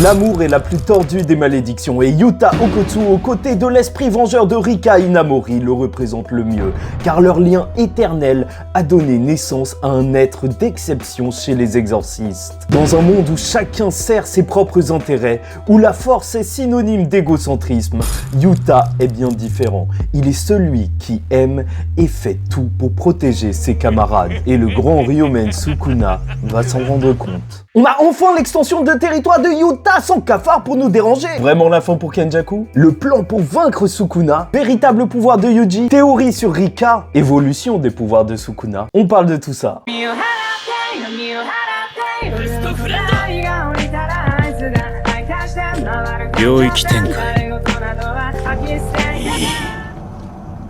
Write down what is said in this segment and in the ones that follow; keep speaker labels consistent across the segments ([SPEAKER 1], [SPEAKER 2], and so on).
[SPEAKER 1] L'amour est la plus tordue des malédictions et Yuta Okkotsu aux côtés de l'esprit vengeur de Rika Inamori le représente le mieux, car leur lien éternel a donné naissance à un être d'exception chez les exorcistes. Dans un monde où chacun sert ses propres intérêts, où la force est synonyme d'égocentrisme, Yuta est bien différent. Il est celui qui aime et fait tout pour protéger ses camarades, et le grand Ryomen Sukuna va s'en rendre compte. On a enfin l'extension de territoire de Yuta sans cafard pour nous déranger. Vraiment la fin pour Kenjaku? Le plan pour vaincre Sukuna? Véritable pouvoir de Yuji? Théorie sur Rika? Évolution des pouvoirs de Sukuna? On parle de tout ça.
[SPEAKER 2] 領域展開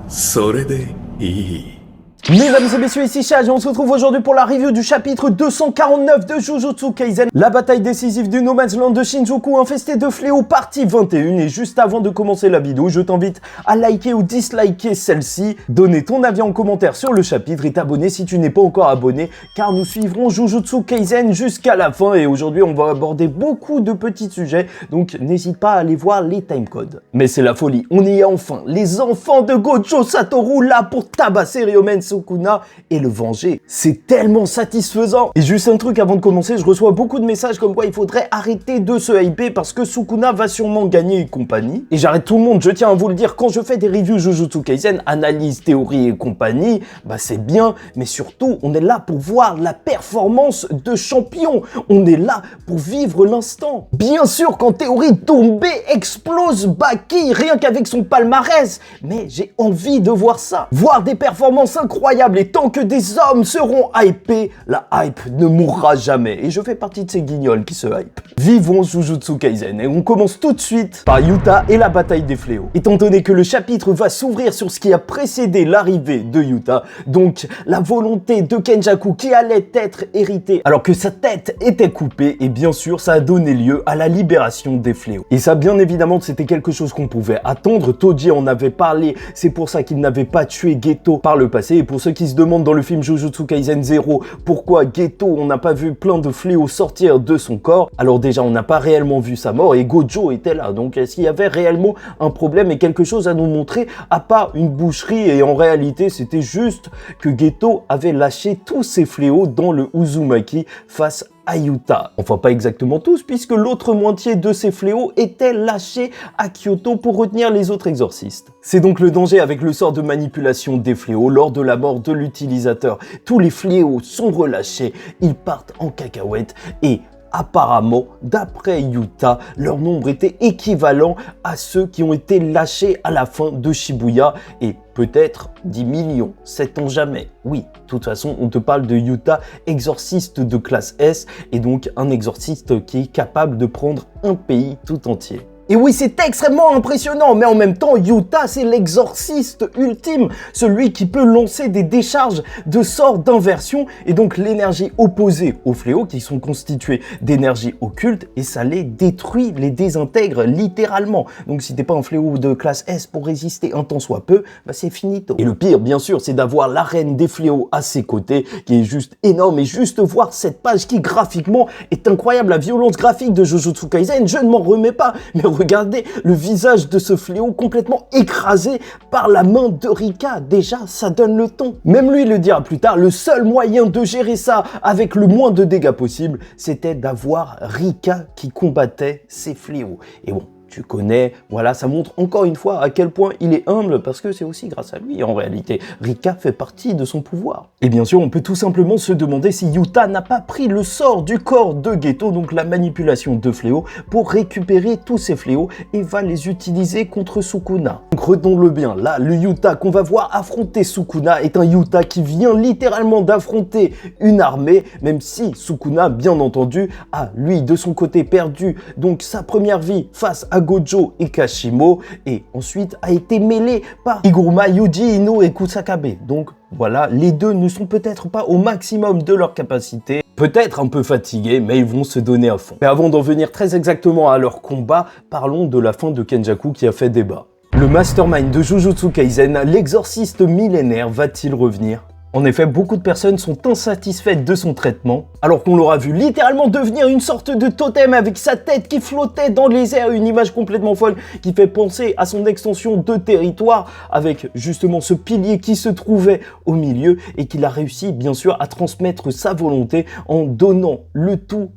[SPEAKER 2] それでいい
[SPEAKER 1] Mesdames et messieurs, ici Chage et on se retrouve aujourd'hui pour la review du chapitre 249 de Jujutsu Kaisen, la bataille décisive du No Man's Land de Shinjuku infesté de fléaux partie 21. Et juste avant de commencer la vidéo, je t'invite à liker ou disliker celle-ci, donner ton avis en commentaire sur le chapitre et t'abonner si tu n'es pas encore abonné, car nous suivrons Jujutsu Kaisen jusqu'à la fin et aujourd'hui on va aborder beaucoup de petits sujets, donc n'hésite pas à aller voir les timecodes. Mais c'est la folie, on y est enfin, les enfants de Gojo Satoru là pour tabasser Ryomen Sukuna et le venger. C'est tellement satisfaisant. Et juste un truc avant de commencer, je reçois beaucoup de messages comme quoi il faudrait arrêter de se hyper parce que Sukuna va sûrement gagner et compagnie. Et j'arrête tout le monde, je tiens à vous le dire, quand je fais des reviews Jujutsu Kaisen, analyse, théorie et compagnie, bah c'est bien, mais surtout on est là pour voir la performance de champion. On est là pour vivre l'instant. Bien sûr qu'en théorie, Dombé explose Baki rien qu'avec son palmarès, mais j'ai envie de voir ça. Voir des performances incroyable et tant que des hommes seront hypés, la hype ne mourra jamais. Et je fais partie de ces guignols qui se hype. Vivons Jujutsu Kaisen et on commence tout de suite par Yuta et la bataille des fléaux. Étant donné que le chapitre va s'ouvrir sur ce qui a précédé l'arrivée de Yuta, donc la volonté de Kenjaku qui allait être héritée alors que sa tête était coupée, et bien sûr ça a donné lieu à la libération des fléaux. Et ça bien évidemment c'était quelque chose qu'on pouvait attendre, Toji en avait parlé, c'est pour ça qu'il n'avait pas tué Geto par le passé. Et pour ceux qui se demandent dans le film Jujutsu Kaisen 0 pourquoi Geto on n'a pas vu plein de fléaux sortir de son corps, alors déjà on n'a pas réellement vu sa mort et Gojo était là, donc est-ce qu'il y avait réellement un problème et quelque chose à nous montrer à part une boucherie? Et en réalité c'était juste que Geto avait lâché tous ses fléaux dans le Uzumaki face à Yuta. Enfin pas exactement tous puisque l'autre moitié de ces fléaux était lâché à Kyoto pour retenir les autres exorcistes. C'est donc le danger avec le sort de manipulation des fléaux lors de la mort de l'utilisateur. Tous les fléaux sont relâchés, ils partent en cacahuète et apparemment, d'après Yuta, leur nombre était équivalent à ceux qui ont été lâchés à la fin de Shibuya et peut-être 10 millions, sait-on jamais. Oui, de toute façon, on te parle de Yuta, exorciste de classe S et donc un exorciste qui est capable de prendre un pays tout entier. Et oui, c'est extrêmement impressionnant, mais en même temps, Yuta, c'est l'exorciste ultime, celui qui peut lancer des décharges de sorts d'inversion, et donc l'énergie opposée aux fléaux, qui sont constitués d'énergie occulte, et ça les détruit, les désintègre littéralement. Donc si t'es pas un fléau de classe S pour résister un tant soit peu, bah c'est finito. Et le pire, bien sûr, c'est d'avoir la reine des fléaux à ses côtés, qui est juste énorme, et juste voir cette page qui, graphiquement, est incroyable. La violence graphique de Jujutsu Kaisen, je ne m'en remets pas, mais regardez le visage de ce fléau complètement écrasé par la main de Rika. Déjà, ça donne le ton. Même lui le dira plus tard, le seul moyen de gérer ça avec le moins de dégâts possible, c'était d'avoir Rika qui combattait ces fléaux. Et bon, tu connais, voilà, ça montre encore une fois à quel point il est humble parce que c'est aussi grâce à lui en réalité. Rika fait partie de son pouvoir. Et bien sûr, on peut tout simplement se demander si Yuta n'a pas pris le sort du corps de Geto, donc la manipulation de fléaux, pour récupérer tous ces fléaux et va les utiliser contre Sukuna. Donc retenons-le bien, là, le Yuta qu'on va voir affronter Sukuna est un Yuta qui vient littéralement d'affronter une armée, même si Sukuna, bien entendu, a lui de son côté perdu donc sa première vie face à Gojo et Kashimo, et ensuite a été mêlé par Higuruma, Yuji, Ino et Kusakabe. Donc voilà, les deux ne sont peut-être pas au maximum de leur capacité, peut-être un peu fatigués, mais ils vont se donner à fond. Mais avant d'en venir très exactement à leur combat, parlons de la fin de Kenjaku qui a fait débat. Le mastermind de Jujutsu Kaisen, l'exorciste millénaire, va-t-il revenir ? En effet, beaucoup de personnes sont insatisfaites de son traitement, alors qu'on l'aura vu littéralement devenir une sorte de totem avec sa tête qui flottait dans les airs, une image complètement folle qui fait penser à son extension de territoire avec justement ce pilier qui se trouvait au milieu et qu'il a réussi bien sûr à transmettre sa volonté en donnant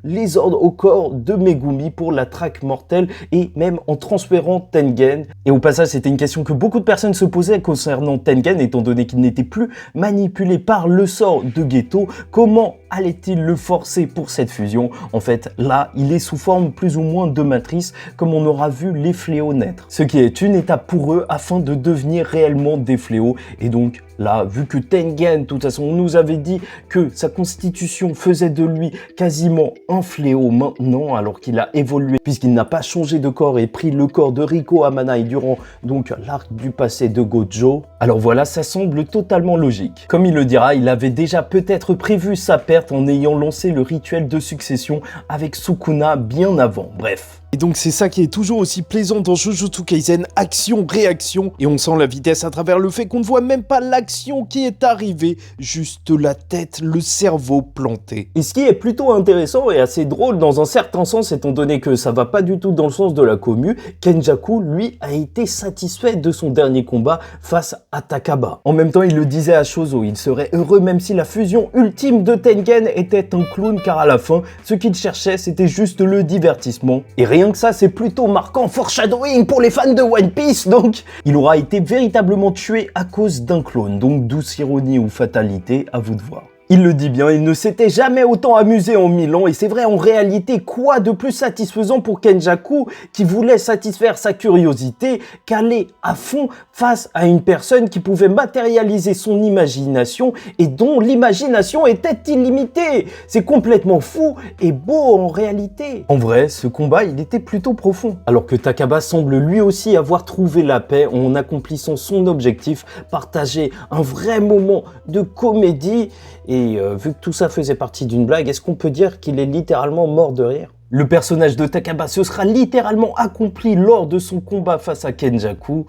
[SPEAKER 1] les ordres au corps de Megumi pour la traque mortelle et même en transférant Tengen. Et au passage, c'était une question que beaucoup de personnes se posaient concernant Tengen, étant donné qu'il n'était plus manipulé par le sort de Geto. Comment allait-il le forcer pour cette fusion? En fait, là, il est sous forme plus ou moins de matrice, comme on aura vu les fléaux naître. Ce qui est une étape pour eux afin de devenir réellement des fléaux. Et donc, là, vu que Tengen, de toute façon, on nous avait dit que sa constitution faisait de lui quasiment un fléau maintenant, alors qu'il a évolué, puisqu'il n'a pas changé de corps et pris le corps de Riko Amanai durant donc l'arc du passé de Gojo. Alors voilà, ça semble totalement logique. Comme il le dira, il avait déjà peut-être prévu sa perte en ayant lancé le rituel de succession avec Sukuna bien avant. Bref.
[SPEAKER 3] Et donc c'est ça qui est toujours aussi plaisant dans Jujutsu Kaisen, action-réaction, et on sent la vitesse à travers le fait qu'on ne voit même pas l'action qui est arrivée, juste la tête, le cerveau planté.
[SPEAKER 1] Et ce qui est plutôt intéressant et assez drôle dans un certain sens, étant donné que ça va pas du tout dans le sens de la commu, Kenjaku, lui, a été satisfait de son dernier combat face à Takaba. En même temps, il le disait à Shozo, il serait heureux même si la fusion ultime de Tengen était un clown, car à la fin, ce qu'il cherchait, c'était juste le divertissement. Et rien que ça, c'est plutôt marquant, foreshadowing pour les fans de One Piece, donc il aura été véritablement tué à cause d'un clone, donc douce ironie ou fatalité, à vous de voir. Il le dit bien, il ne s'était jamais autant amusé en 1000 ans, et c'est vrai, en réalité, quoi de plus satisfaisant pour Kenjaku, qui voulait satisfaire sa curiosité, qu'aller à fond face à une personne qui pouvait matérialiser son imagination, et dont l'imagination était illimitée. C'est complètement fou et beau en réalité. En vrai, ce combat, il était plutôt profond, alors que Takaba semble lui aussi avoir trouvé la paix en accomplissant son objectif, partager un vrai moment de comédie. Et vu que tout ça faisait partie d'une blague, est-ce qu'on peut dire qu'il est littéralement mort de rire? Le personnage de Takaba se sera littéralement accompli lors de son combat face à Kenjaku,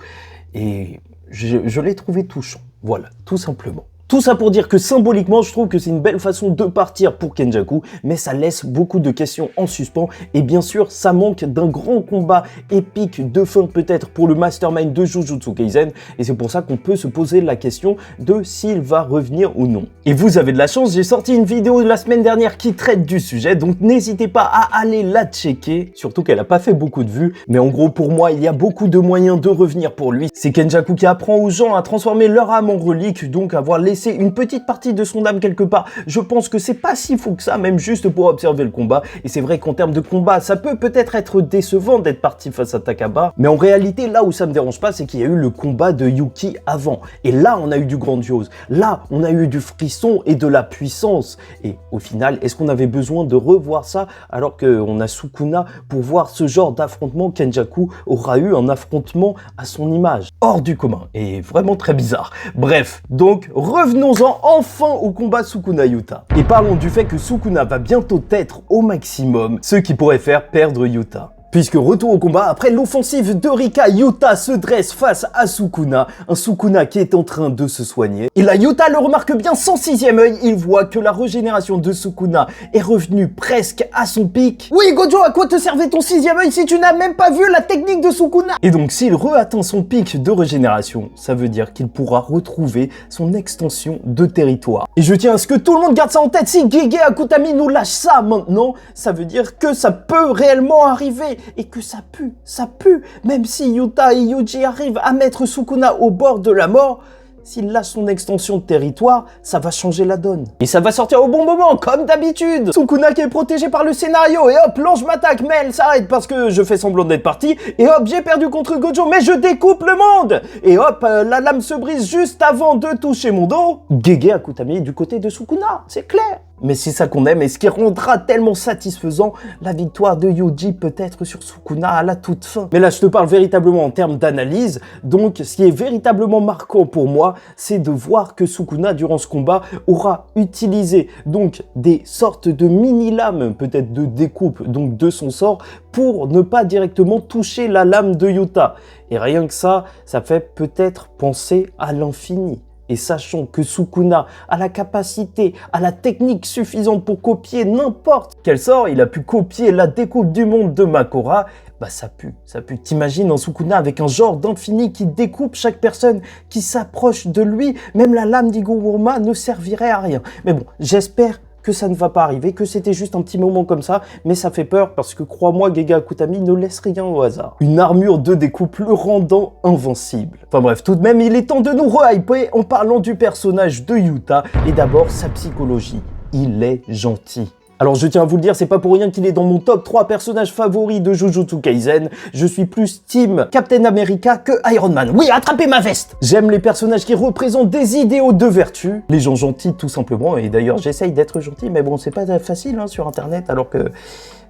[SPEAKER 1] et je l'ai trouvé touchant, voilà, tout simplement. Tout ça pour dire que symboliquement, je trouve que c'est une belle façon de partir pour Kenjaku, mais ça laisse beaucoup de questions en suspens, et bien sûr, ça manque d'un grand combat épique de fin peut-être pour le mastermind de Jujutsu Kaisen, et c'est pour ça qu'on peut se poser la question de s'il va revenir ou non. Et vous avez de la chance, j'ai sorti une vidéo la semaine dernière qui traite du sujet, donc n'hésitez pas à aller la checker, surtout qu'elle n'a pas fait beaucoup de vues, mais en gros pour moi, il y a beaucoup de moyens de revenir pour lui. C'est Kenjaku qui apprend aux gens à transformer leur âme en relique, donc avoir laissé une petite partie de son âme quelque part. Je pense que c'est pas si fou que ça, même juste pour observer le combat. Et c'est vrai qu'en termes de combat, ça peut peut-être être décevant d'être parti face à Takaba, mais en réalité, là où ça me dérange pas, c'est qu'il y a eu le combat de Yuki avant. Et là, on a eu du grandiose. Là, on a eu du frisson et de la puissance. Et au final, est-ce qu'on avait besoin de revoir ça alors qu'on a Sukuna pour voir ce genre d'affrontement? Kenjaku aura eu un affrontement à son image, hors du commun, et vraiment très bizarre. Bref, donc revenons-en enfin au combat Sukuna-Yuta. Et parlons du fait que Sukuna va bientôt être au maximum, ce qui pourrait faire perdre Yuta. Puisque retour au combat, après l'offensive de Rika, Yuta se dresse face à Sukuna, un Sukuna qui est en train de se soigner. Et là, Yuta le remarque bien sans sixième œil, il voit que la régénération de Sukuna est revenue presque à son pic. Oui Gojo, à quoi te servait ton sixième œil si tu n'as même pas vu la technique de Sukuna? Et donc s'il re-atteint son pic de régénération, ça veut dire qu'il pourra retrouver son extension de territoire. Et je tiens à ce que tout le monde garde ça en tête, si Gege Akutami nous lâche ça maintenant, ça veut dire que ça peut réellement arriver. Et que ça pue, même si Yuta et Yuji arrivent à mettre Sukuna au bord de la mort, s'il lâche son extension de territoire, ça va changer la donne. Et ça va sortir au bon moment, comme d'habitude. Sukuna qui est protégé par le scénario, et hop, l'ange m'attaque, mais elle s'arrête parce que je fais semblant d'être parti, et hop, j'ai perdu contre Gojo, mais je découpe le monde. Et hop, la lame se brise juste avant de toucher mon dos. Gege Akutami du côté de Sukuna, c'est clair. Mais c'est ça qu'on aime et ce qui rendra tellement satisfaisant la victoire de Yuji peut-être sur Sukuna à la toute fin. Mais là je te parle véritablement en termes d'analyse, donc ce qui est véritablement marquant pour moi, c'est de voir que Sukuna durant ce combat aura utilisé donc des sortes de mini-lames, peut-être de découpe donc de son sort, pour ne pas directement toucher la lame de Yuta. Et rien que ça, ça fait peut-être penser à l'infini. Et sachant que Sukuna a la capacité, a la technique suffisante pour copier n'importe quel sort, il a pu copier la découpe du monde de Makora, bah ça pue. T'imagines un Sukuna avec un genre d'infini qui découpe chaque personne qui s'approche de lui, même la lame d'Iguruma ne servirait à rien. Mais bon, j'espère que ça ne va pas arriver, que c'était juste un petit moment comme ça, mais ça fait peur parce que crois-moi, Gege Akutami ne laisse rien au hasard. Une armure de découpe le rendant invincible. Enfin bref, tout de même, il est temps de nous re-hyper en parlant du personnage de Yuta et d'abord sa psychologie. Il est gentil. Alors je tiens à vous le dire, c'est pas pour rien qu'il est dans mon top 3 personnages favoris de Jujutsu Kaisen. Je suis plus team Captain America que Iron Man. Oui, attrapez ma veste! J'aime les personnages qui représentent des idéaux de vertu, les gens gentils tout simplement, et d'ailleurs j'essaye d'être gentil, mais bon c'est pas facile hein, sur internet, alors que...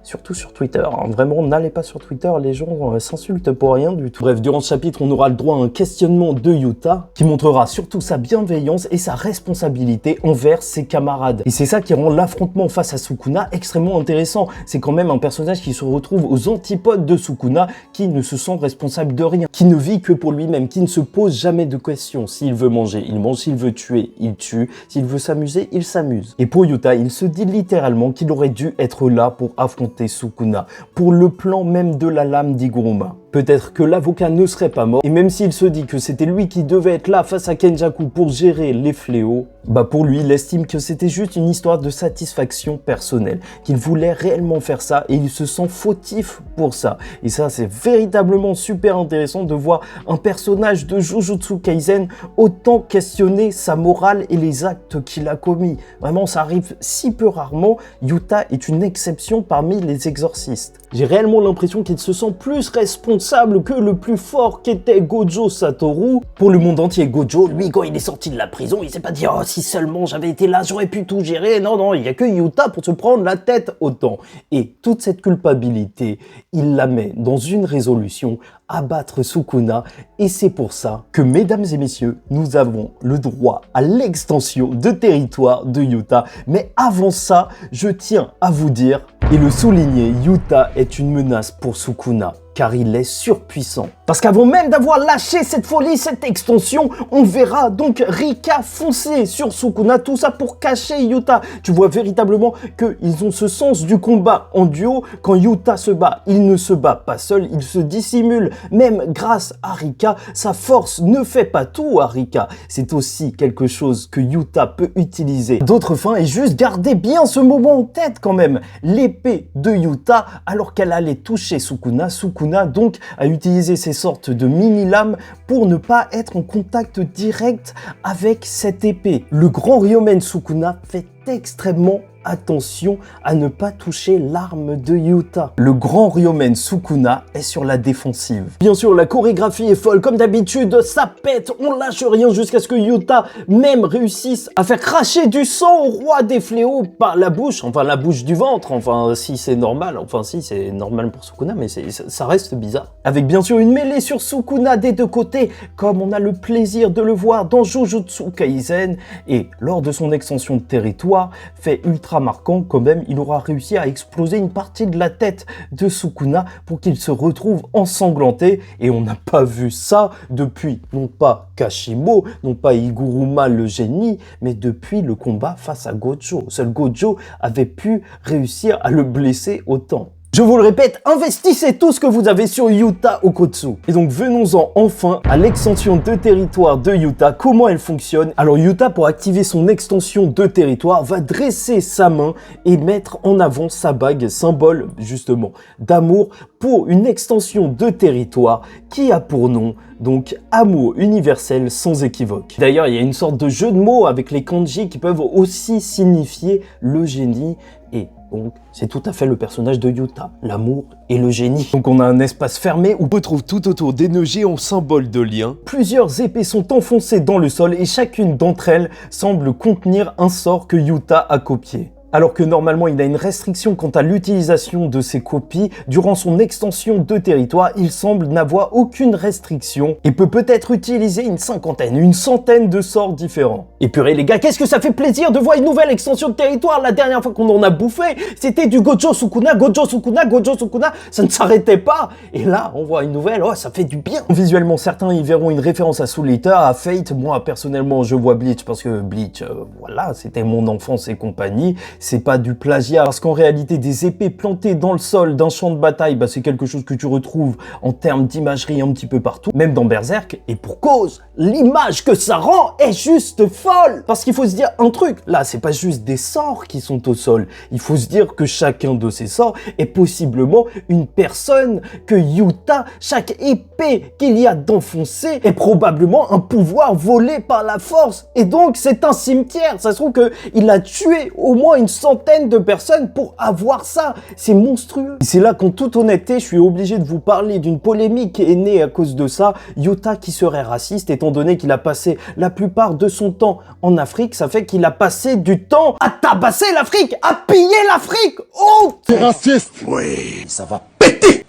[SPEAKER 1] Surtout sur Twitter, hein. Vraiment, n'allez pas sur Twitter, les gens s'insultent pour rien du tout. Bref, durant ce chapitre, on aura le droit à un questionnement de Yuta qui montrera surtout sa bienveillance et sa responsabilité envers ses camarades. Et c'est ça qui rend l'affrontement face à Sukuna extrêmement intéressant. C'est quand même un personnage qui se retrouve aux antipodes de Sukuna, qui ne se sent responsable de rien, qui ne vit que pour lui-même, qui ne se pose jamais de questions. S'il veut manger, il mange, s'il veut tuer, il tue, s'il veut s'amuser, il s'amuse. Et pour Yuta, il se dit littéralement qu'il aurait dû être là pour affronter Sukuna, pour le plan même de la lame d'Iguruma. Peut-être que l'avocat ne serait pas mort, et même s'il se dit que c'était lui qui devait être là face à Kenjaku pour gérer les fléaux, bah pour lui, il estime que c'était juste une histoire de satisfaction personnelle, qu'il voulait réellement faire ça, et il se sent fautif pour ça. Et ça, c'est véritablement super intéressant de voir un personnage de Jujutsu Kaisen autant questionner sa morale et les actes qu'il a commis. Vraiment, ça arrive si peu rarement. Yuta est une exception parmi les exorcistes. J'ai réellement l'impression qu'il se sent plus responsable que le plus fort qu'était Gojo Satoru. Pour le monde entier, Gojo, lui, quand il est sorti de la prison, il s'est pas dit « Oh, si seulement j'avais été là, j'aurais pu tout gérer. » Non, il y a que Yuta pour se prendre la tête autant. Et toute cette culpabilité, il la met dans une résolution, abattre Sukuna, et c'est pour ça que, mesdames et messieurs, nous avons le droit à l'extension de territoire de Yuta. Mais avant ça, je tiens à vous dire et le souligner, Yuta est une menace pour Sukuna, car il est surpuissant. Parce qu'avant même d'avoir lâché cette folie, cette extension, on verra donc Rika foncer sur Sukuna, tout ça pour cacher Yuta. Tu vois véritablement qu'ils ont ce sens du combat en duo. Quand Yuta se bat, il ne se bat pas seul, il se dissimule. Même grâce à Rika, sa force ne fait pas tout à Rika. C'est aussi quelque chose que Yuta peut utiliser d'autres fins, et juste garder bien ce moment en tête quand même. L'épée de Yuta, alors qu'elle allait toucher Sukuna, Sukuna donc a utilisé ces sortes de mini-lames pour ne pas être en contact direct avec cette épée. Le grand Ryomen Sukuna fait extrêmement attention à ne pas toucher l'arme de Yuta. Le grand Ryomen Sukuna est sur la défensive. Bien sûr, la chorégraphie est folle, comme d'habitude, ça pète, on lâche rien jusqu'à ce que Yuta même réussisse à faire cracher du sang au roi des fléaux par la bouche, enfin la bouche du ventre, enfin si c'est normal, enfin si c'est normal pour Sukuna, mais ça reste bizarre. Avec bien sûr une mêlée sur Sukuna des deux côtés, comme on a le plaisir de le voir dans Jujutsu Kaisen, et lors de son extension de territoire, fait ultra marquant quand même, il aura réussi à exploser une partie de la tête de Sukuna pour qu'il se retrouve ensanglanté, et on n'a pas vu ça depuis non pas Kashimo, non pas Iguruma le génie, mais depuis le combat face à Gojo. Seul Gojo avait pu réussir à le blesser autant. Je vous le répète, investissez tout ce que vous avez sur Yuta Okkotsu. Et donc venons-en enfin à l'extension de territoire de Yuta, comment elle fonctionne. Alors Yuta, pour activer son extension de territoire, va dresser sa main et mettre en avant sa bague, symbole justement d'amour, pour une extension de territoire qui a pour nom donc amour universel sans équivoque. D'ailleurs, il y a une sorte de jeu de mots avec les kanji qui peuvent aussi signifier le génie, et donc c'est tout à fait le personnage de Yuta, l'amour et le génie. Donc on a un espace fermé où on retrouve tout autour des nœuds géants symboles de lien. Plusieurs épées sont enfoncées dans le sol et chacune d'entre elles semble contenir un sort que Yuta a copié. Alors que normalement il a une restriction quant à l'utilisation de ses copies, durant son extension de territoire, il semble n'avoir aucune restriction et peut peut-être utiliser une cinquantaine, une centaine de sorts différents. Et purée les gars, qu'est-ce que ça fait plaisir de voir une nouvelle extension de territoire. La dernière fois qu'on en a bouffé, c'était du Gojo Sukuna, Gojo Sukuna, Gojo Sukuna, ça ne s'arrêtait pas. Et là, on voit une nouvelle, oh ça fait du bien. Visuellement, certains y verront une référence à Soul Eater, à Fate. Moi personnellement, je vois Bleach parce que Bleach, voilà, c'était mon enfance et compagnie. C'est pas du plagiat parce qu'en réalité, des épées plantées dans le sol d'un champ de bataille, bah, c'est quelque chose que tu retrouves en termes d'imagerie un petit peu partout, même dans Berserk, et pour cause, l'image que ça rend est juste folle. Parce qu'il faut se dire un truc, là c'est pas juste des sorts qui sont au sol, il faut se dire que chacun de ces sorts est possiblement une personne, que Yuta, chaque épée qu'il y a d'enfoncée est probablement un pouvoir volé par la force, et donc c'est un cimetière. Ça se trouve qu'il a tué au moins une centaine de personnes pour avoir ça, c'est monstrueux. C'est là qu'en toute honnêteté, je suis obligé de vous parler d'une polémique qui est née à cause de ça. Yuta qui serait raciste étant donné qu'il a passé la plupart de son temps en Afrique, ça fait qu'il a passé du temps à tabasser l'Afrique, à piller l'Afrique. Oh,
[SPEAKER 4] C'est raciste.
[SPEAKER 2] Oui.
[SPEAKER 4] Ça va péter.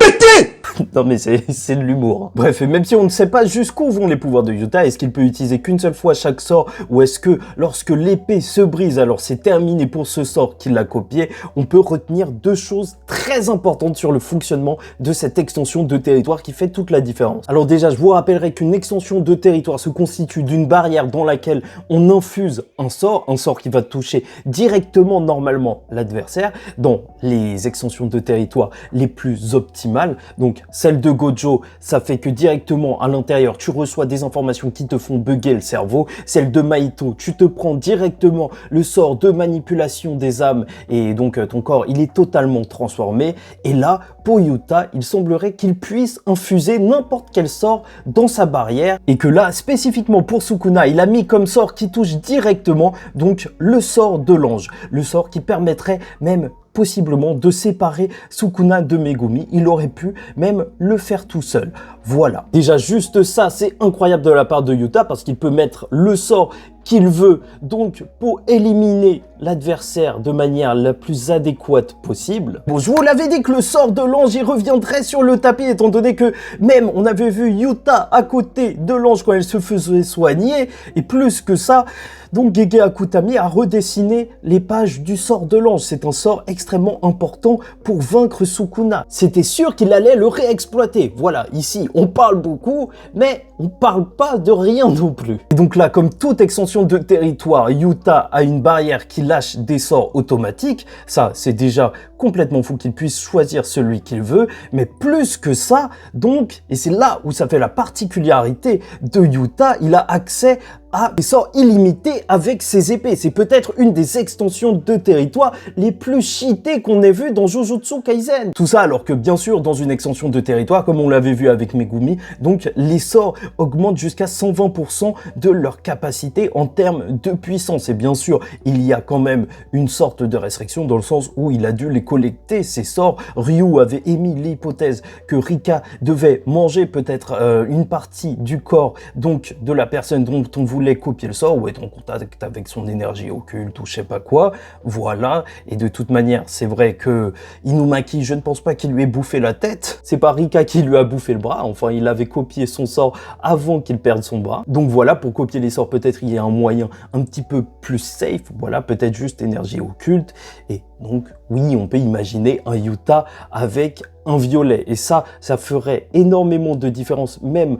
[SPEAKER 1] non mais c'est de l'humour. Bref, et même si on ne sait pas jusqu'où vont les pouvoirs de Yuta, est-ce qu'il peut utiliser qu'une seule fois chaque sort, ou est-ce que lorsque l'épée se brise, alors c'est terminé pour ce sort qu'il a copié, on peut retenir deux choses très importantes sur le fonctionnement de cette extension de territoire qui fait toute la différence. Alors déjà, je vous rappellerai qu'une extension de territoire se constitue d'une barrière dans laquelle on infuse un sort qui va toucher directement normalement l'adversaire. Dans les extensions de territoire les plus optimales, donc celle de Gojo, ça fait que directement à l'intérieur, tu reçois des informations qui te font bugger le cerveau. Celle de Mahito, tu te prends directement le sort de manipulation des âmes et donc ton corps, il est totalement transformé. Et là, pour Yuta, il semblerait qu'il puisse infuser n'importe quel sort dans sa barrière et que là, spécifiquement pour Sukuna, il a mis comme sort qui touche directement donc le sort de l'ange, le sort qui permettrait même possiblement de séparer Sukuna de Megumi. Il aurait pu même le faire tout seul. Voilà. Déjà, juste ça, c'est incroyable de la part de Yuta parce qu'il peut mettre le sort qu'il veut, donc pour éliminer l'adversaire de manière la plus adéquate possible. Bon, je vous l'avais dit que le sort de l'ange, il reviendrait sur le tapis, étant donné que même on avait vu Yuta à côté de l'ange quand elle se faisait soigner, et plus que ça, donc Gege Akutami a redessiné les pages du sort de l'ange. C'est un sort extrêmement important pour vaincre Sukuna. C'était sûr qu'il allait le réexploiter. Voilà, ici, on parle beaucoup, mais on parle pas de rien non plus. Et donc là, comme toute extension de territoire, Yuta a une barrière qui lâche des sorts automatiques. Ça, c'est déjà complètement fou qu'il puisse choisir celui qu'il veut. Mais plus que ça, donc, et c'est là où ça fait la particularité de Yuta, il a accès à des sorts illimités avec ses épées. C'est peut-être une des extensions de territoire les plus cheatées qu'on ait vues dans Jujutsu Kaisen. Tout ça alors que bien sûr dans une extension de territoire, comme on l'avait vu avec Megumi, donc les sorts augmentent jusqu'à 120% de leur capacité en termes de puissance. Et bien sûr, il y a quand même une sorte de restriction dans le sens où il a dû les collecter, ces sorts. Ryu avait émis l'hypothèse que Rika devait manger peut-être une partie du corps donc de la personne dont on voulait copier le sort ou être en contact avec son énergie occulte ou je sais pas quoi, voilà. Et de toute manière, c'est vrai que Inumaki, je ne pense pas qu'il lui ait bouffé la tête, c'est pas Rika qui lui a bouffé le bras, enfin il avait copié son sort avant qu'il perde son bras. Donc voilà, pour copier les sorts, peut-être il y a un moyen un petit peu plus safe, voilà, peut-être juste énergie occulte. Et donc oui, on peut imaginer un Yuta avec un violet, et ça ferait énormément de différence, même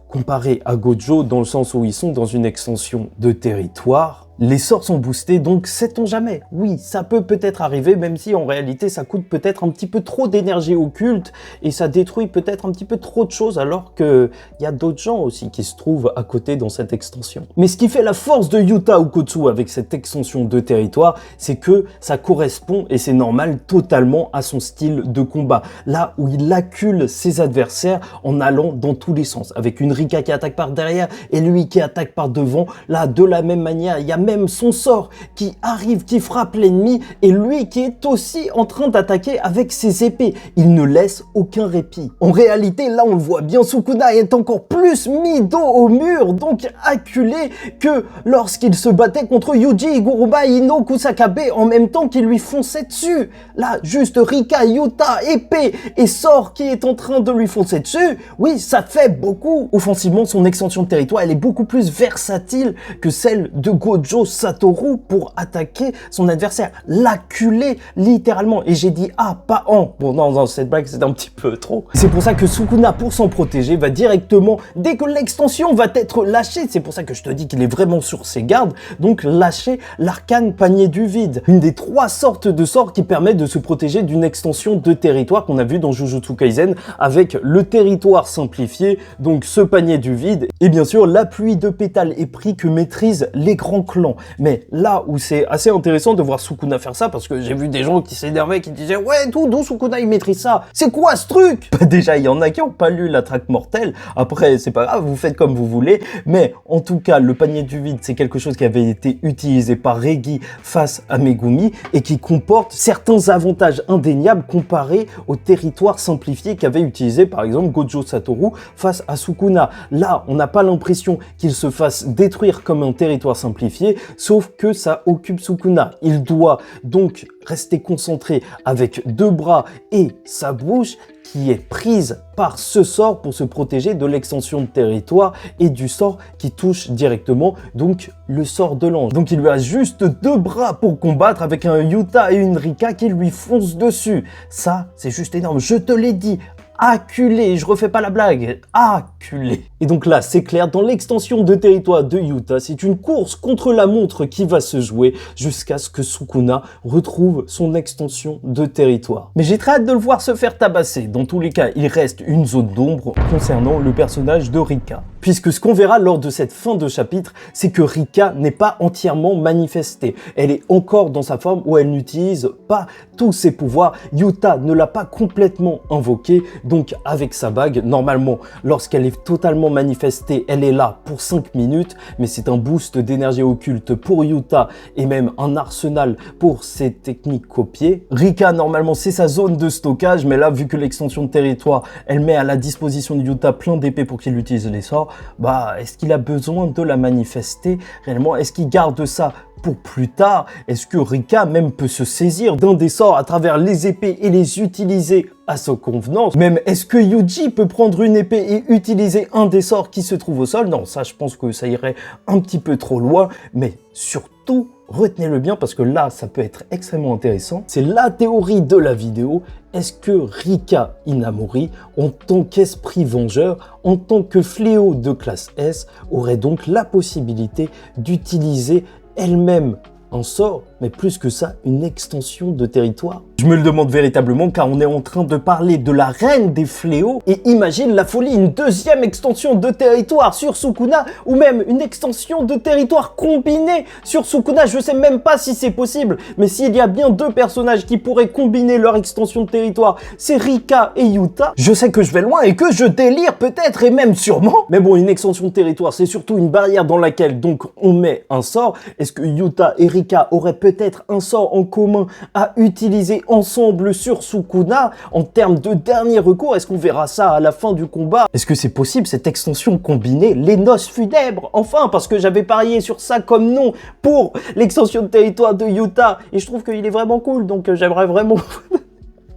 [SPEAKER 1] comparé à Gojo, dans le sens où ils sont dans une extension de territoire. Les sorts sont boostés, donc sait-on jamais. Oui, ça peut peut-être arriver, même si en réalité ça coûte peut-être un petit peu trop d'énergie occulte et ça détruit peut-être un petit peu trop de choses, alors qu'il y a d'autres gens aussi qui se trouvent à côté dans cette extension. Mais ce qui fait la force de Yuta Okkotsu avec cette extension de territoire, c'est que ça correspond, et c'est normal, totalement à son style de combat. Là où il accule ses adversaires en allant dans tous les sens, avec une Rika qui attaque par derrière et lui qui attaque par devant. Là, de la même manière, il y a même son sort qui arrive, qui frappe l'ennemi, et lui qui est aussi en train d'attaquer avec ses épées. Il ne laisse aucun répit. En réalité, là on le voit bien, Sukuna est encore plus mis dos au mur, donc acculé, que lorsqu'il se battait contre Yuji Iguruba et Ino Kusakabe en même temps qu'il lui fonçait dessus. Là, juste Rika, Yuta, épée et sort qui est en train de lui foncer dessus. Oui, ça fait beaucoup. Offensivement, son extension de territoire, elle est beaucoup plus versatile que celle de Gojo Satoru pour attaquer son adversaire. L'acculer littéralement. Et j'ai dit ah, pas en. Bon, non, cette blague, c'est un petit peu trop. C'est pour ça que Sukuna, pour s'en protéger, va directement, dès que l'extension va être lâchée, c'est pour ça que je te dis qu'il est vraiment sur ses gardes, donc lâcher l'arcane panier du vide. Une des 3 sortes de sorts qui permettent de se protéger d'une extension de territoire qu'on a vu dans Jujutsu Kaisen avec le territoire simplifié, donc ce panier du vide, et bien sûr la pluie de pétales et prix que maîtrisent les grands clans. Mais là où c'est assez intéressant de voir Sukuna faire ça, parce que j'ai vu des gens qui s'énervaient, qui disaient ouais, d'où Sukuna il maîtrise ça? C'est quoi ce truc? Bah déjà, il y en a qui n'ont pas lu la traque mortelle. Après, c'est pas grave, vous faites comme vous voulez. Mais en tout cas, le panier du vide, c'est quelque chose qui avait été utilisé par Regi face à Megumi et qui comporte certains avantages indéniables comparés au territoire simplifié qu'avait utilisé par exemple Gojo Satoru face à Sukuna. Là, on n'a pas l'impression qu'il se fasse détruire comme un territoire simplifié, sauf que ça occupe Sukuna. Il doit donc rester concentré avec 2 bras et sa bouche qui est prise par ce sort pour se protéger de l'extension de territoire et du sort qui touche directement, donc le sort de l'ange. Donc il lui reste juste 2 bras pour combattre avec un Yuta et une Rika qui lui foncent dessus. Ça, c'est juste énorme, je te l'ai dit. Acculé, je refais pas la blague, acculé. Et donc là, c'est clair, dans l'extension de territoire de Yuta, c'est une course contre la montre qui va se jouer jusqu'à ce que Sukuna retrouve son extension de territoire. Mais j'ai très hâte de le voir se faire tabasser. Dans tous les cas, il reste une zone d'ombre concernant le personnage de Rika. Puisque ce qu'on verra lors de cette fin de chapitre, c'est que Rika n'est pas entièrement manifestée. Elle est encore dans sa forme où elle n'utilise pas tous ses pouvoirs. Yuta ne l'a pas complètement invoqué. Donc avec sa bague, normalement, lorsqu'elle est totalement manifestée, elle est là pour 5 minutes, mais c'est un boost d'énergie occulte pour Yuta et même un arsenal pour ses techniques copiées. Rika, normalement, c'est sa zone de stockage, mais là, vu que l'extension de territoire, elle met à la disposition de Yuta plein d'épées pour qu'il utilise les sorts, bah, est-ce qu'il a besoin de la manifester réellement? Est-ce qu'il garde ça pour plus tard? Est-ce que Rika même peut se saisir d'un des sorts à travers les épées et les utiliser à sa convenance? Même est-ce que Yuji peut prendre une épée et utiliser un des sorts qui se trouve au sol? Non, ça je pense que ça irait un petit peu trop loin, mais surtout, retenez-le bien parce que là, ça peut être extrêmement intéressant. C'est la théorie de la vidéo. Est-ce que Rika Inamori, en tant qu'esprit vengeur, en tant que fléau de classe S, aurait donc la possibilité d'utiliser elle-même un sort, mais plus que ça, une extension de territoire? Je me le demande véritablement car on est en train de parler de la reine des fléaux et imagine la folie, une 2e extension de territoire sur Sukuna ou même une extension de territoire combinée sur Sukuna. Je sais même pas si c'est possible, mais s'il y a bien 2 personnages qui pourraient combiner leur extension de territoire, c'est Rika et Yuta. Je sais que je vais loin et que je délire peut-être et même sûrement, mais bon, une extension de territoire, c'est surtout une barrière dans laquelle donc on met un sort. Est-ce que Yuta et Rika auraient peut-être un sort en commun à utiliser ensemble sur Sukuna en termes de dernier recours? Est-ce qu'on verra ça à la fin du combat? Est-ce que c'est possible cette extension combinée? Les noces funèbres, enfin, parce que j'avais parié sur ça comme nom pour l'extension de territoire de Yuta et je trouve qu'il est vraiment cool, donc j'aimerais vraiment...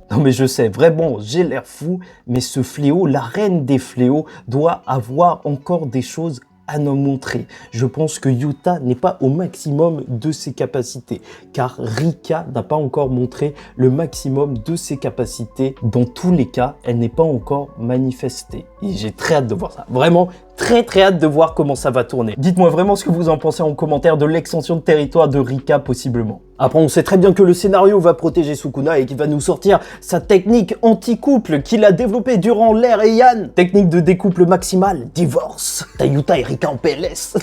[SPEAKER 1] Non mais je sais, vraiment, j'ai l'air fou, mais ce fléau, la reine des fléaux, doit avoir encore des choses à nous montrer. Je pense que Yuta n'est pas au maximum de ses capacités, car Rika n'a pas encore montré le maximum de ses capacités. Dans tous les cas, elle n'est pas encore manifestée. Et j'ai très hâte de voir ça. Vraiment, très hâte de voir comment ça va tourner. Dites-moi vraiment ce que vous en pensez en commentaire de l'extension de territoire de Rika possiblement. Après, on sait très bien que le scénario va protéger Sukuna et qu'il va nous sortir sa technique anti-couple qu'il a développée durant l'ère Heian. Technique de découple maximale, divorce. T'as Yuta et Rika en PLS.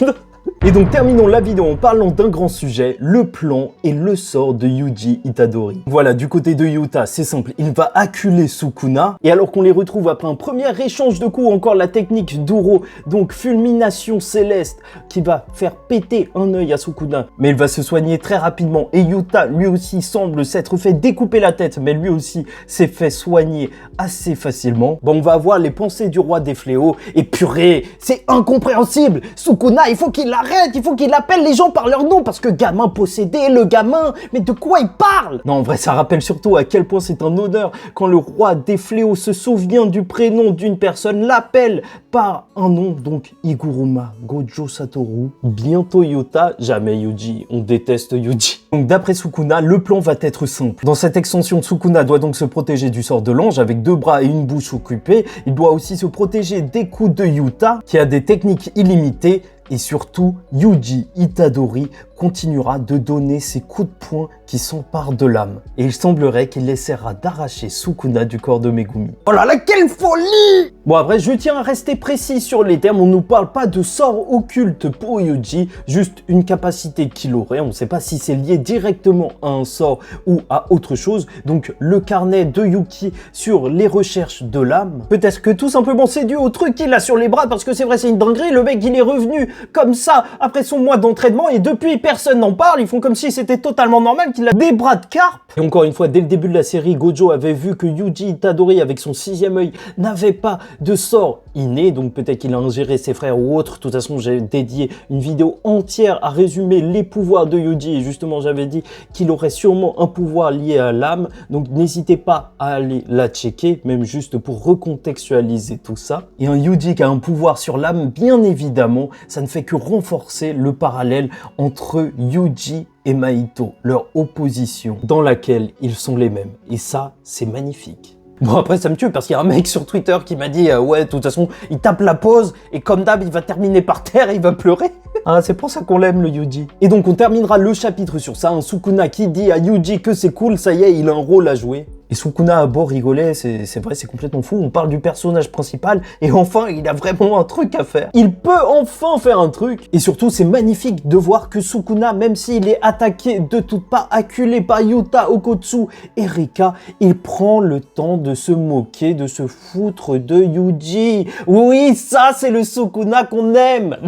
[SPEAKER 1] Et donc terminons la vidéo en parlant d'un grand sujet, le plan et le sort de Yuji Itadori. Voilà, du côté de Yuta, c'est simple, il va acculer Sukuna, et alors qu'on les retrouve après un premier échange de coups, encore la technique d'Uro, donc fulmination céleste, qui va faire péter un œil à Sukuna, mais il va se soigner très rapidement, et Yuta, lui aussi, semble s'être fait découper la tête, mais lui aussi s'est fait soigner assez facilement. Bon, on va avoir les pensées du roi des fléaux, et purée, c'est incompréhensible, Sukuna, il faut qu'il arrête, il faut qu'il appelle les gens par leur nom, parce que gamin possédé, le gamin, mais de quoi il parle? Non, en vrai, ça rappelle surtout à quel point c'est un honneur quand le roi des fléaux se souvient du prénom d'une personne, l'appelle par un nom, donc Iguruma Gojo Satoru, bientôt Yuta, jamais Yuji, on déteste Yuji. Donc d'après Sukuna, le plan va être simple. Dans cette extension, Sukuna doit donc se protéger du sort de l'ange avec 2 bras et une bouche occupée. Il doit aussi se protéger des coups de Yuta, qui a des techniques illimitées. Et surtout, Yuji Itadori continuera de donner ses coups de poing qui s'emparent de l'âme. Et il semblerait qu'il essaiera d'arracher Sukuna du corps de Megumi. Oh là là, quelle folie! Bon après, je tiens à rester précis sur les termes, on ne nous parle pas de sort occulte pour Yuji, juste une capacité qu'il aurait, on ne sait pas si c'est lié directement à un sort ou à autre chose, donc le carnet de Yuki sur les recherches de l'âme, peut-être que tout simplement c'est dû au truc qu'il a sur les bras, parce que c'est vrai c'est une dinguerie, le mec il est revenu comme ça après son mois d'entraînement et depuis personne n'en parle, ils font comme si c'était totalement normal qu'il a des bras de carpe. Et encore une fois, dès le début de la série, Gojo avait vu que Yuji Itadori avec son 6e œil n'avait pas de sort inné, donc peut-être qu'il a ingéré ses frères ou autre. De toute façon, j'ai dédié une vidéo entière à résumer les pouvoirs de Yuji et justement j'avais dit qu'il aurait sûrement un pouvoir lié à l'âme, donc n'hésitez pas à aller la checker, même juste pour recontextualiser tout ça. Et un Yuji qui a un pouvoir sur l'âme, bien évidemment, ça ne fait que renforcer le parallèle entre Yuji et Mahito, leur opposition dans laquelle ils sont les mêmes. Et ça, c'est magnifique. Bon après ça me tue parce qu'il y a un mec sur Twitter qui m'a dit ouais de toute façon il tape la pause et comme d'hab il va terminer par terre et il va pleurer. Ah, c'est pour ça qu'on l'aime le Yuji. Et donc on terminera le chapitre sur ça, un Sukuna qui dit à Yuji que c'est cool, ça y est il a un rôle à jouer. Et Sukuna a beau rigoler, c'est vrai, c'est complètement fou. On parle du personnage principal et enfin, il a vraiment un truc à faire. Il peut enfin faire un truc. Et surtout, c'est magnifique de voir que Sukuna, même s'il est attaqué de toutes parts, acculé par Yuta, Okotsu et Rika, il prend le temps de se moquer, de se foutre de Yuji. Oui, ça, c'est le Sukuna qu'on aime.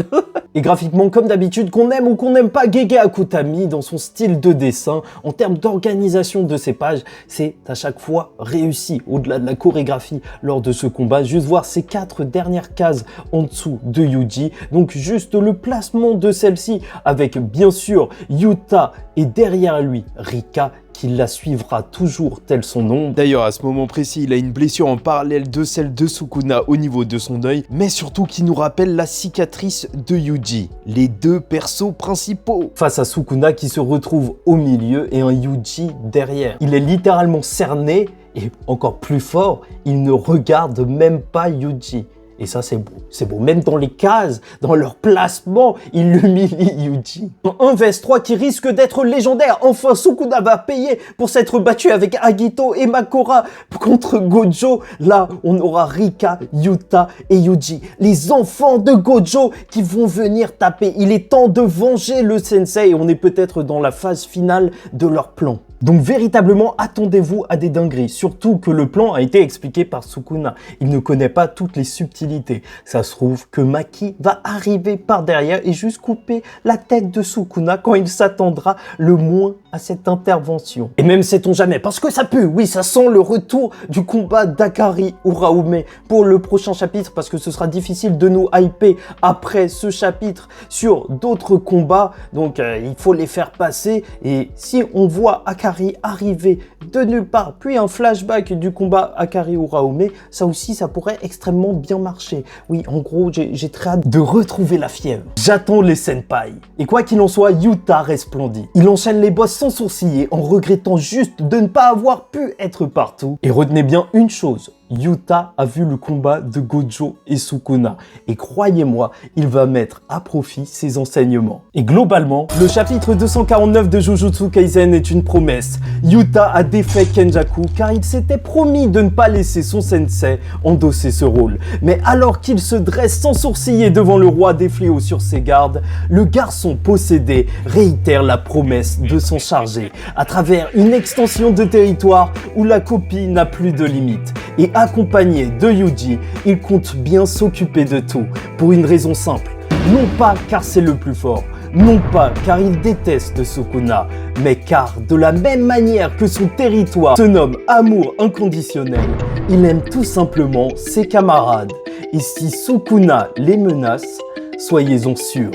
[SPEAKER 1] Et graphiquement, comme d'habitude, qu'on aime ou qu'on n'aime pas Gege Akutami dans son style de dessin, en termes d'organisation de ses pages, c'est à chaque fois réussi au-delà de la chorégraphie lors de ce combat. Juste voir ces 4 dernières cases en dessous de Yuji, donc juste le placement de celle-ci avec bien sûr Yuta et derrière lui Rika qui la suivra toujours tel son nom.
[SPEAKER 3] D'ailleurs, à ce moment précis, il a une blessure en parallèle de celle de Sukuna au niveau de son œil, mais surtout qui nous rappelle la cicatrice de Yuji, les 2 persos principaux.
[SPEAKER 1] Face à Sukuna qui se retrouve au milieu et un Yuji derrière. Il est littéralement cerné et encore plus fort, il ne regarde même pas Yuji. Et ça, c'est beau. C'est beau. Même dans les cases, dans leur placement, il humilie Yuji. Un VS3 qui risque d'être légendaire. Enfin, Sukuna va payer pour s'être battu avec Agito et Makora contre Gojo. Là, on aura Rika, Yuta et Yuji. Les enfants de Gojo qui vont venir taper. Il est temps de venger le sensei. On est peut-être dans la phase finale de leur plan. Donc véritablement, attendez-vous à des dingueries, surtout que le plan a été expliqué par Sukuna. Il ne connaît pas toutes les subtilités. Ça se trouve que Maki va arriver par derrière et juste couper la tête de Sukuna quand il s'attendra le moins à cette intervention. Et même sait-on jamais, parce que ça pue, oui, ça sent le retour du combat d'Akari Uraume pour le prochain chapitre, parce que ce sera difficile de nous hyper après ce chapitre sur d'autres combats, donc il faut les faire passer, et si on voit Akari arriver de nulle part, puis un flashback du combat Akari Uraume, ça aussi, ça pourrait extrêmement bien marcher. Oui, en gros, j'ai très hâte de retrouver la fièvre. J'attends les senpai. Et quoi qu'il en soit, Yuta resplendit. Il enchaîne les boss sans sourciller, en regrettant juste de ne pas avoir pu être partout. Et retenez bien une chose, Yuta a vu le combat de Gojo et Sukuna et croyez-moi, il va mettre à profit ses enseignements. Et globalement, le chapitre 249 de Jujutsu Kaisen est une promesse. Yuta a défait Kenjaku car il s'était promis de ne pas laisser son sensei endosser ce rôle. Mais alors qu'il se dresse sans sourciller devant le roi des fléaux sur ses gardes, le garçon possédé réitère la promesse de s'en charger à travers une extension de territoire où la copie n'a plus de limites. Et accompagné de Yuji, il compte bien s'occuper de tout, pour une raison simple. Non pas car c'est le plus fort, non pas car il déteste Sukuna, mais car de la même manière que son territoire se nomme amour inconditionnel, il aime tout simplement ses camarades. Et si Sukuna les menace, soyez-en sûrs,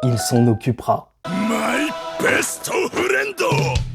[SPEAKER 1] il s'en occupera.
[SPEAKER 2] My best friend!